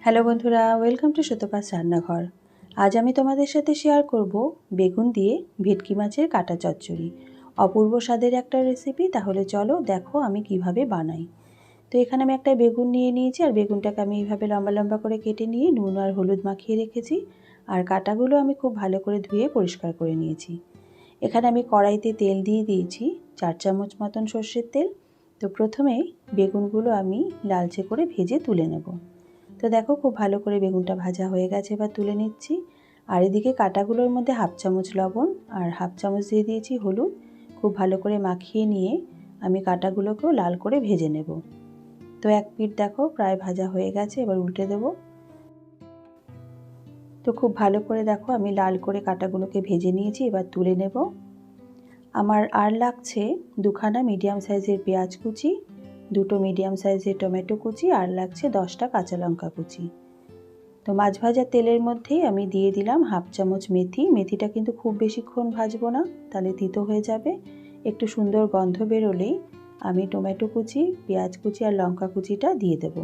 Hello বন্ধুরা, welcome to Sutapa's রান্নাঘর। আজ আমি তোমাদের সাথে শেয়ার করব বেগুন দিয়ে ভেটকি মাছের কাটা চচ্চড়ি। অপূর্ব স্বাদের একটা রেসিপি। তাহলে চলো দেখো আমি কিভাবে বানাই। তো এখানে আমি একটা বেগুন নিয়ে নিয়েছি, আর বেগুনটাকে আমি এইভাবে লম্বা লম্বা করে কেটে নিয়ে নুন আর হলুদ মাখিয়ে রেখেছি। আর কাটাগুলো আমি খুব ভালো করে ধুয়ে পরিষ্কার করে নিয়েছি। এখানে আমি কড়াইতে তেল দিয়ে দিয়েছি 4 চামচ মতন সর্ষের তেল। তো প্রথমে বেগুনগুলো আমি লালচে করে ভেজে তুলে নেব। তো দেখো খুব ভালো করে বেগুনটা ভাজা হয়ে গেছে, এবার তুলে নিচ্ছি। আর এদিকে কাটাগুলোর মধ্যে 1/2 চামচ লবণ আর 1/2 চামচ দিয়ে দিয়েছি হলুদ। খুব ভালো করে মাখিয়ে নিয়ে আমি কাটাগুলোকেও লাল করে ভেজে নেব। তো এক পিঠ দেখো প্রায় ভাজা হয়ে গেছে, এবার উল্টে দেব। তো খুব ভালো করে দেখো আমি লাল করে কাটাগুলোকে ভেজে নিয়েছি, এবার তুলে নেব। আমার আর লাগছে 2খানা মিডিয়াম সাইজের পেঁয়াজ কুচি, 2টো মিডিয়াম সাইজের টমেটো কুচি, আর লাগছে 10টা কাঁচা লঙ্কা কুচি। তো মাছ ভাজা তেলের মধ্যেই আমি দিয়ে দিলাম 1/2 চামচ মেথি। মেথিটা কিন্তু খুব বেশিক্ষণ ভাজবো না, তাহলে তিতো হয়ে যাবে। একটু সুন্দর গন্ধ বেরোলেই আমি টমেটো কুচি, পেঁয়াজ কুচি আর লঙ্কা কুচিটা দিয়ে দেব।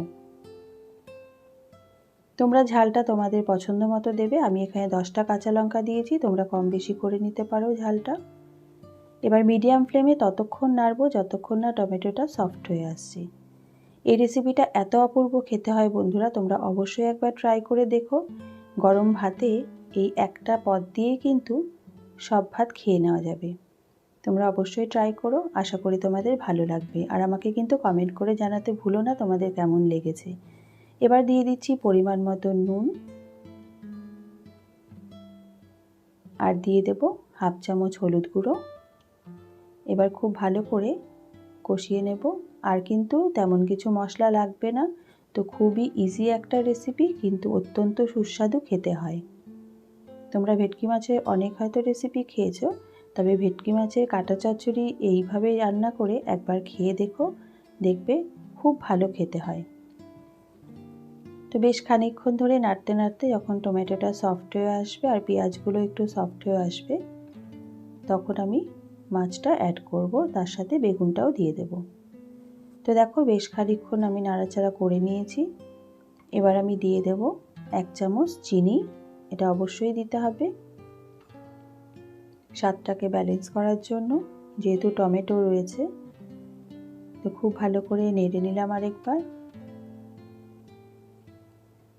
তোমরা ঝালটা তোমাদের পছন্দ মতো দেবে। আমি এখানে 10টা কাঁচা লঙ্কা দিয়েছি, তোমরা কম বেশি করে নিতে পারো ঝালটা। এবার মিডিয়াম ফ্লেমে ততক্ষণ নাড়বো যতক্ষণ না টমেটোটা সফট হয়ে আসছে। এই রেসিপিটা এত অপূর্ব খেতে হয় বন্ধুরা, তোমরা অবশ্যই একবার ট্রাই করে দেখো। গরম ভাতে এই একটা পদ দিয়েই কিন্তু সব ভাত খেয়ে নেওয়া যাবে। তোমরা অবশ্যই ট্রাই করো, আশা করি তোমাদের ভালো লাগবে। আর আমাকে কিন্তু কমেন্ট করে জানাতে ভুলো না তোমাদের কেমন লেগেছে। এবার দিয়ে দিচ্ছি পরিমাণ মতো নুন, আর দিয়ে দেব 1/2 চামচ হলুদ গুঁড়ো। এবার খুব ভালো করে কষিয়ে নেব। আর কিন্তু তেমন কিছু মশলা লাগবে না। তো খুবই ইজি একটা রেসিপি, কিন্তু অত্যন্ত সুস্বাদু খেতে হয়। তোমরা ভেটকি মাছের অনেক হয়তো রেসিপি খেয়েছো, তবে ভেটকি মাছের কাটা চচ্চড়ি এইভাবে রান্না করে একবার খেয়ে দেখো, দেখবে খুব ভালো খেতে হয়। তো বেশ খানিকক্ষণ ধরে নাড়তে নাড়তে যখন টমেটোটা সফট হয়ে আসবে আর পেঁয়াজগুলো একটু সফট হয়ে আসবে, তখন আমি মাছটা অ্যাড করব, তার সাথে বেগুনটাও দিয়ে দেব। তো দেখো বেশ খানিকক্ষণ আমি নাড়াচাড়া করে নিয়েছি। এবার আমি দিয়ে দেব 1 চামচ চিনি। এটা অবশ্যই দিতে হবে স্বাদটাকে ব্যালেন্স করার জন্য, যেহেতু টমেটো রয়েছে। তো খুব ভালো করে নেড়ে নিলাম আরেকবার।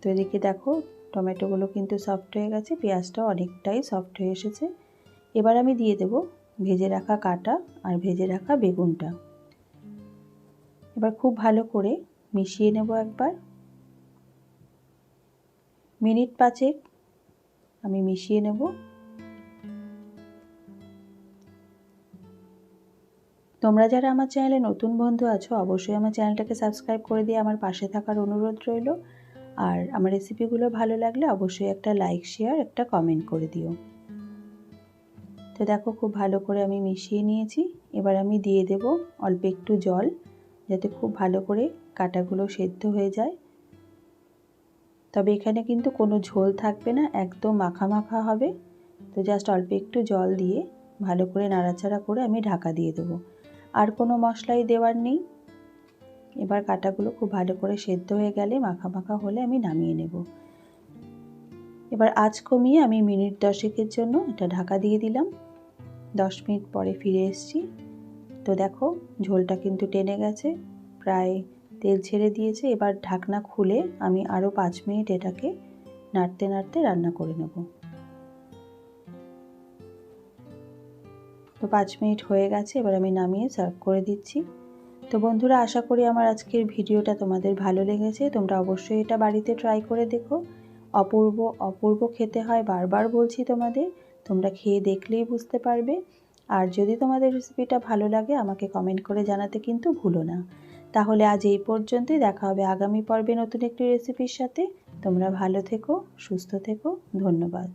তো এদিকে দেখো টমেটোগুলো কিন্তু সফট হয়ে গেছে, পেঁয়াজটাও অনেকটাই সফট হয়ে এসেছে। এবার আমি দিয়ে দেব ভেজে রাখা কাটা আর ভেজে রাখা বেগুনটা। এবার খুব ভালো করে মিশিয়ে নেব একবার। মিনিট 5 আমি মিশিয়ে নেব। তোমরা যারা আমার চ্যানেলে নতুন বন্ধু আছো, অবশ্যই আমার চ্যানেলটাকে সাবস্ক্রাইব করে দিয়ে আমার পাশে থাকার অনুরোধ রইল। আর আমার রেসিপিগুলো ভালো লাগলে অবশ্যই একটা লাইক, শেয়ার, একটা কমেন্ট করে দিও। তো দেখো খুব ভালো করে আমি মিশিয়ে নিয়েছি। এবার আমি দিয়ে দেব অল্প একটু জল, যাতে খুব ভালো করে কাটাগুলো সেদ্ধ হয়ে যায়। তবে এখানে কিন্তু কোনো ঝোল থাকবে না, একদম মাখা মাখা হবে। তো জাস্ট অল্প একটু জল দিয়ে ভালো করে নাড়াচাড়া করে আমি ঢাকা দিয়ে দেবো। আর কোনো মশলাই দেওয়ার নেই। এবার কাটাগুলো খুব ভালো করে সেদ্ধ হয়ে গেলে, মাখা মাখা হলে আমি নামিয়ে নেব। এবার আঁচ কমিয়ে আমি মিনিট 10 জন্য এটা ঢাকা দিয়ে দিলাম। 10 মিনিট পরে ফিরে এসেছি। তো দেখো ঝোলটা কিন্তু টেনে গেছে, প্রায় তেল ছেড়ে দিয়েছে। এবার ঢাকনা খুলে আমি আরও 5 মিনিট এটাকে নাড়তে নাড়তে রান্না করে নেব। তো 5 মিনিট হয়ে গেছে, এবার আমি নামিয়ে সার্ভ করে দিচ্ছি। তো বন্ধুরা, আশা করি আমার আজকের ভিডিওটা তোমাদের ভালো লেগেছে। তোমরা অবশ্যই এটা বাড়িতে ট্রাই করে দেখো। অপূর্ব অপূর্ব খেতে হয়, বারবার বলছি তোমাদের। তোমরা খেয়ে দেখলেই বুঝতে পারবে। আর যদি তোমাদের রেসিপিটা ভালো লাগে আমাকে কমেন্ট করে জানাতে কিন্তু ভুলো না। তাহলে আজ এই পর্যন্তই, দেখা হবে আগামী পর্বে নতুন একটি রেসিপির সাথে। তোমরা ভালো থেকো, সুস্থ থেকো, ধন্যবাদ।